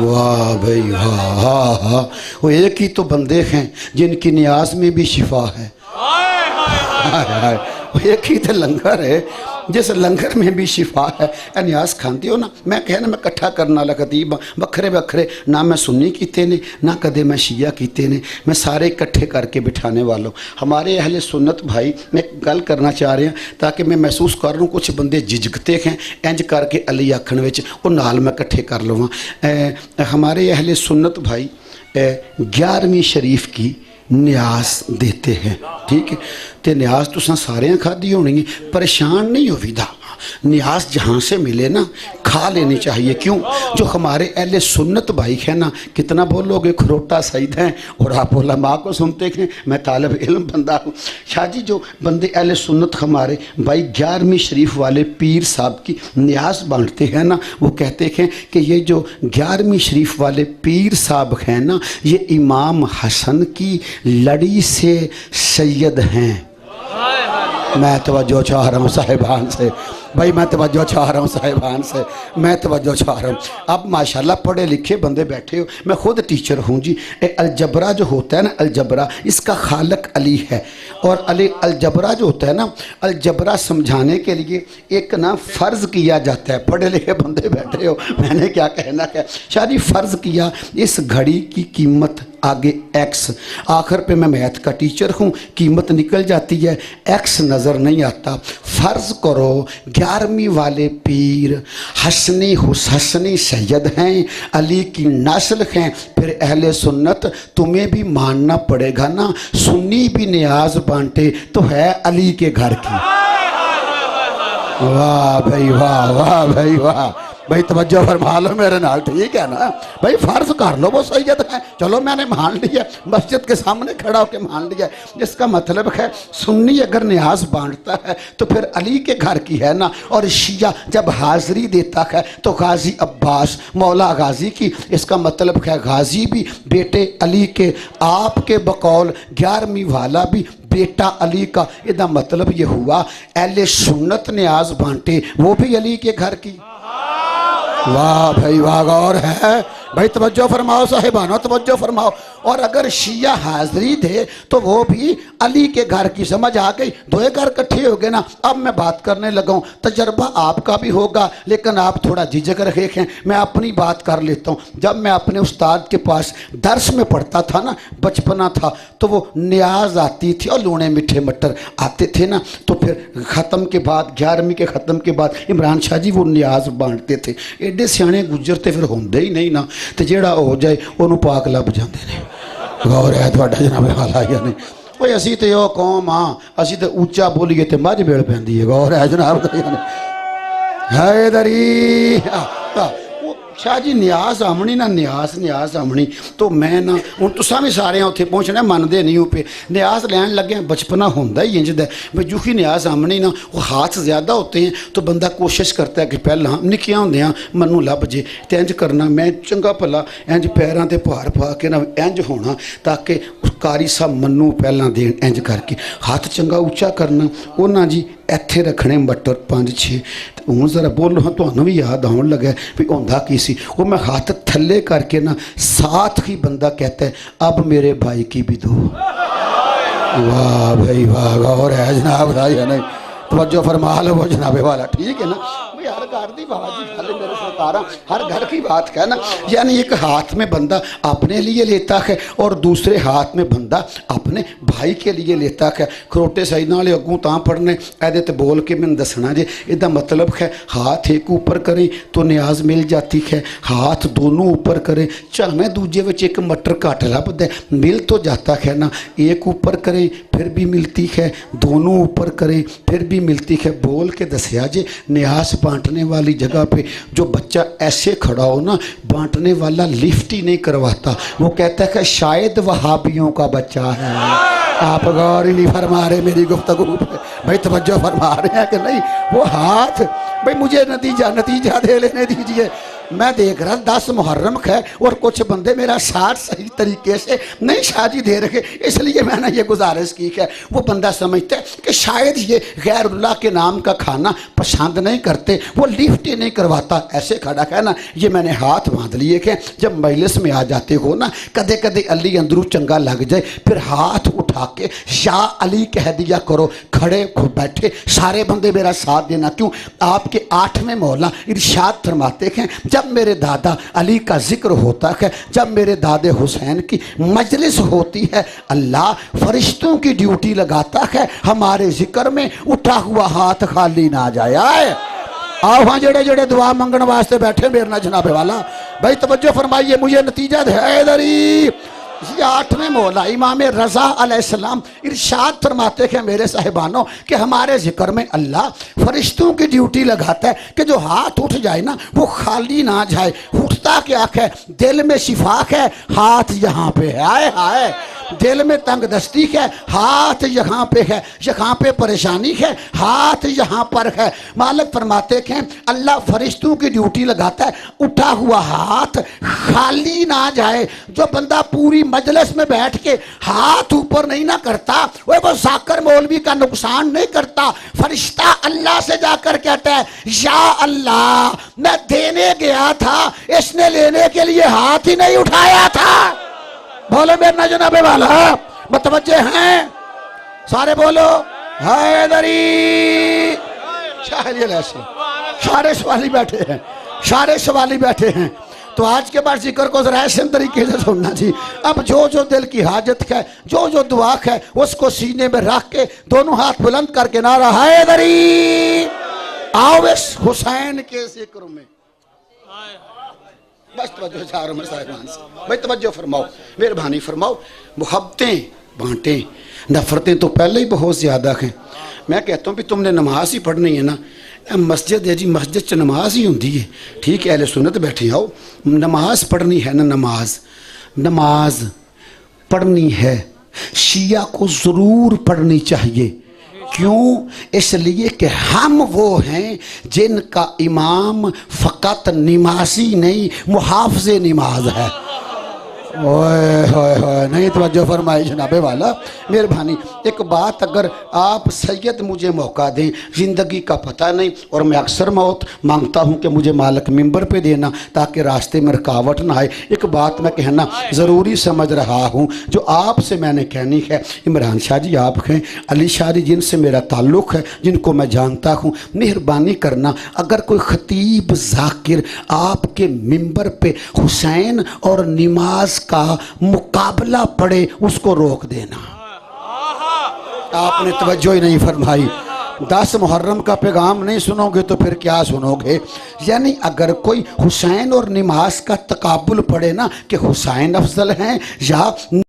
واہ بھائی واہ ہاں وہ ایک ہی تو بندے ہیں جن کی نیاز میں بھی شفا ہے وہ ایک ہی تو لنگر ہے جس لنگر میں بھی شفا ہے اے نیاز کھاندی ہو نا میں کہنا میں کٹھا کرنا لگا خطیب بکھرے بکھرے نہ میں سنی کیتے نے نہ کدے میں شیعہ کیتے نے میں سارے اکٹھے کر کے بٹھانے والوں ہمارے اہل سنت بھائی میں گل کرنا چاہ رہے ہیں تاکہ میں محسوس کر رہا ہوں کچھ بندے جھجکتے ہیں انج کر کے علی آکھن وچ وہ نال میں کٹھے کر لواں ہمارے اہل سنت بھائی 11ویں شریف کی نیاز دیتے ہیں ٹھیک ہے تو نیاز تو سارے کھادی ہونی ہے پریشان نہیں ہوئی دا نیاز جہاں سے ملے نا کھا لینی چاہیے کیوں جو ہمارے اہل سنت بھائی ہیں نا کتنا بولو گے کھروٹا سعید ہیں اور آپ علماء کو سنتے ہیں میں طالب علم بندہ ہوں شاہ جی جو بندے اہل سنت ہمارے بھائی 11ویں شریف والے پیر صاحب کی نیاز بانٹتے ہیں نا وہ کہتے ہیں کہ یہ جو 11ویں شریف والے پیر صاحب ہیں نا یہ امام حسن کی لڑی سے سید ہیں میں توجہ چاہ رہا ہوں صاحبان سے بھائی میں توجہ چاہ رہا ہوں صاحبان سے میں توجہ چاہ رہا ہوں اب ماشاءاللہ پڑھے لکھے بندے بیٹھے ہو میں خود ٹیچر ہوں جی الجبرہ جو ہوتا ہے نا الجبرہ اس کا خالق علی ہے اور علی الجبرہ جو ہوتا ہے نا الجبرہ سمجھانے کے لیے ایک نا فرض کیا جاتا ہے پڑھے لکھے بندے بیٹھے ہو میں نے کیا کہنا ہے شاہ جی فرض کیا اس گھڑی کی قیمت آگے ایکس آخر پہ میں میتھ کا ٹیچر ہوں قیمت نکل جاتی ہے ایکس نظر نہیں آتا فرض کرو 11ویں والے پیر حسنی سید ہیں علی کی نسل ہیں پھر اہل سنت تمہیں بھی ماننا پڑے گا نا سنی بھی نیاز بانٹے تو ہے علی کے گھر کی واہ بھائی واہ واہ بھائی واہ بھائی توجہ فرما لو میرے نال ٹھیک ہے نا بھائی فرض کر لو وہ سید ہے چلو میں نے مان لیا مسجد کے سامنے کھڑا ہو کے مان لیا جس کا مطلب ہے سنی اگر نیاز بانٹتا ہے تو پھر علی کے گھر کی ہے نا اور شیعہ جب حاضری دیتا ہے تو غازی عباس مولا غازی کی اس کا مطلب ہے غازی بھی بیٹے علی کے آپ کے بقول 11ویں والا بھی بیٹا علی کا یہ مطلب یہ ہوا اہل سنت نیاز بانٹے وہ بھی علی کے گھر کی واہ بھائی واہ غور ہے بھائی توجہ فرماؤ صاحبانو توجہ فرماؤ اور اگر شیعہ حاضری دے تو وہ بھی علی کے گھر کی سمجھ آ گئی دوئے گھر کٹھے ہو گئے نا اب میں بات کرنے لگا ہوں تجربہ آپ کا بھی ہوگا لیکن آپ تھوڑا جھجک رکھے ہیں میں اپنی بات کر لیتا ہوں جب میں اپنے استاد کے پاس درس میں پڑھتا تھا نا بچپنا تھا تو وہ نیاز آتی تھی اور لونے میٹھے مٹر آتے تھے نا تو پھر ختم کے بعد 11ویں کے ختم کے بعد عمران شاہ جی وہ نیاز بانٹتے تھے ایڈے سیانے گزرتے پھر ہوندے ہی نہیں نا تو جیڑا ہو جائے انہوں پاک لب جاندے نے غور ہے تھوڑا جناب والا یا نہیں اوے اسی تے او قوم ہاں اسی تے اونچا بولیے تے مجھ بیڑ پیندی ہے غور ہے جناب ہے دری شاہ جی نیاز آمنی نا نیاز آمنی تو میں نا ان تو سامنے سارے ہیں اتھے پہنچنے ماندے نہیں ہوں پہ نیاز لین لگے ہیں بچپنا ہوندہ ہی انجد ہے میں جو ہی نیاز آمنی نا وہ ہاتھ زیادہ ہوتے ہیں تو بندہ کوشش کرتا ہے کہ پہلا ہم نکیاں ہوندے ہیں منو لب جے تے انج کرنا میں چنگا پلا انج پیران تے پہار پا کے نا انج ہونا تاکہ کاری صاحب منو پہلا دین انج کر کے ہاتھ چنگا اونچا کرنا وہ نا جی ایتھے رکھنے مٹر 5-6 ہوں ذرا بول رہا تو انہوں بھی یاد آن لگا ہے بھی اوندھا کیسی وہ میں ہاتھ تھلے کر کے نا ساتھ ہی بندہ کہتا ہے اب میرے بھائی کی بھی دو واہ بھائی واہ غور ہے جناب بھائی ہے نہیں توجہ فرما لو وہ جناب والا ٹھیک ہے نا ہر گھر دی بات جی میرے سرکارہ ہر گھر کی بات ہے نا یعنی ایک ہاتھ میں بندہ اپنے لیے لیتا ہے اور دوسرے ہاتھ میں بندہ اپنے بھائی کے لیے لیتا ہے کھروٹے سائیدہ والے اگوں تاں پڑھنے ایدے تے بول کے میں دسنا جے ادھا مطلب ہے ہاتھ ایک اوپر کریں تو نیاز مل جاتی ہے ہاتھ دونوں اوپر کریں چاہمیں دوجے وچ ایک مٹر کاٹ لب دے مل تو جاتا ہے نا ایک اوپر کریں پھر بھی ملتی ہے دونوں اوپر کریں پھر بھی ملتی ہے بول کے دسیا جے نیاز بانٹنے والی جگہ پہ جو بچہ ایسے کھڑا ہو نا بانٹنے والا لفٹ ہی نہیں کرواتا وہ کہتا ہے کہ شاید وہابیوں کا بچہ ہے آپ غور ہی نہیں فرما رہے میری گفتگو پہ بھائی توجہ فرما رہے ہیں کہ نہیں وہ ہاتھ بھائی مجھے نتیجہ دے لینے دیجئے میں دیکھ رہا 10 محرم ہے اور کچھ بندے میرا ساتھ صحیح طریقے سے نہیں شادی دے رکھے، اس لیے میں نے یہ گزارش کی ہے وہ بندہ سمجھتا ہے کہ شاید یہ غیر اللہ کے نام کا کھانا پسند نہیں کرتے، وہ لفٹ ہی نہیں کرواتا، ایسے کھڑا ہے نا، یہ میں نے ہاتھ باندھ لیے کہ جب مجلس میں آ جاتے ہو نا کدے کدے علی اندرو چنگا لگ جائے پھر ہاتھ اٹھا کے یا علی کہہ دیا کرو، کھڑے بیٹھے سارے بندے میرا ساتھ دینا۔ کیوں؟ آپ کے 8ویں مولا ارشاد فرماتے ہیں جب میرے دادا علی کا ذکر ہوتا ہے، جب میرے دادے حسین کی مجلس ہوتی ہے، اللہ فرشتوں کی ڈیوٹی لگاتا ہے ہمارے ذکر میں اٹھا ہوا ہاتھ خالی نہ جائے۔ آؤ ہاں جڑے جڑے دعا منگن واسطے بیٹھے میرے نا جناب والا بھائی توجہ فرمائیے، مجھے نتیجہ ہے ادھری۔ یہ 8ویں مولا امام رضا علیہ السلام ارشاد فرماتے ہیں میرے صاحبانوں کہ ہمارے ذکر میں اللہ فرشتوں کی ڈیوٹی لگاتا ہے کہ جو ہاتھ اٹھ جائے نا وہ خالی نہ جائے۔ اٹھتا کیا ہے؟ دل میں شفاق ہے، ہاتھ یہاں پہ ہے، آئے ہائے، دل میں تنگ دستی ہے، ہاتھ یہاں پہ ہے، یہاں پہ پریشانی ہے، ہاتھ یہاں پر ہے۔ مالک فرماتے ہیں اللہ فرشتوں کی ڈیوٹی لگاتا ہے اٹھا ہوا ہاتھ خالی نہ جائے۔ جو بندہ پوری مجلس میں بیٹھ کے ہاتھ اوپر نہیں نہ کرتا وہ ذاکر مولوی کا نقصان نہیں کرتا۔ فرشتہ اللہ سے جا کر کہتا ہے یا اللہ میں دینے گیا تھا، اس نے لینے کے لیے ہاتھ ہی نہیں اٹھایا تھا۔ بولو میرے جناب والا متوجہ ہیں؟ سارے بولو حیدری۔ سارے سوالی بیٹھے ہیں، سارے سوالی بیٹھے ہیں۔ تو آج کے بعد ذکر کو ذرا ایسے طریقے سے سننا جی۔ اب جو جو دل کی حاجت ہے، جو جو دعا ہے اس کو سینے میں رکھ کے دونوں ہاتھ بلند کر کے نعرہ حیدری۔ آؤ اس حسین کے ذکر میں بس توجہ چاروں میں صاحبان سے بھائی توجہ فرماؤ، مہربانی فرماؤ۔ محبتیں بانٹیں، نفرتیں تو پہلے ہی بہت زیادہ ہیں۔ میں کہتا ہوں بھی تم نے نماز ہی پڑھنی ہے نا، مسجد ہے جی، مسجد سے نماز ہی ہوندی ہے، ٹھیک ہے، اہل سنت بیٹھے آؤ، نماز پڑھنی ہے نا، نماز پڑھنی ہے، شیعہ کو ضرور پڑھنی چاہیے۔ کیوں؟ اس لیے کہ ہم وہ ہیں جن کا امام فقط نمازی نہیں محافظ نماز ہے۔ اوئے ہوئے ہوئے، نہیں توجہ فرمائی جناب والا، مہربانی۔ ایک بات اگر آپ سید مجھے موقع دیں، زندگی کا پتہ نہیں اور میں اکثر موت مانگتا ہوں کہ مجھے مالک ممبر پہ دینا تاکہ راستے میں رکاوٹ نہ آئے۔ ایک بات میں کہنا ضروری سمجھ رہا ہوں جو آپ سے میں نے کہنی ہے۔ عمران شاہ جی آپ ہیں، علی شاہ جی جن سے میرا تعلق ہے، جن کو میں جانتا ہوں، مہربانی کرنا اگر کوئی خطیب ذاکر آپ کے ممبر پہ حسین اور نماز کا مقابلہ پڑے اس کو روک دینا۔ آپ نے توجہ ہی نہیں فرمائی۔ 10 محرم کا پیغام نہیں سنو گے تو پھر کیا سنو گے؟ یعنی اگر کوئی حسین اور نماز کا تقابل پڑے نا کہ حسین افضل ہیں یا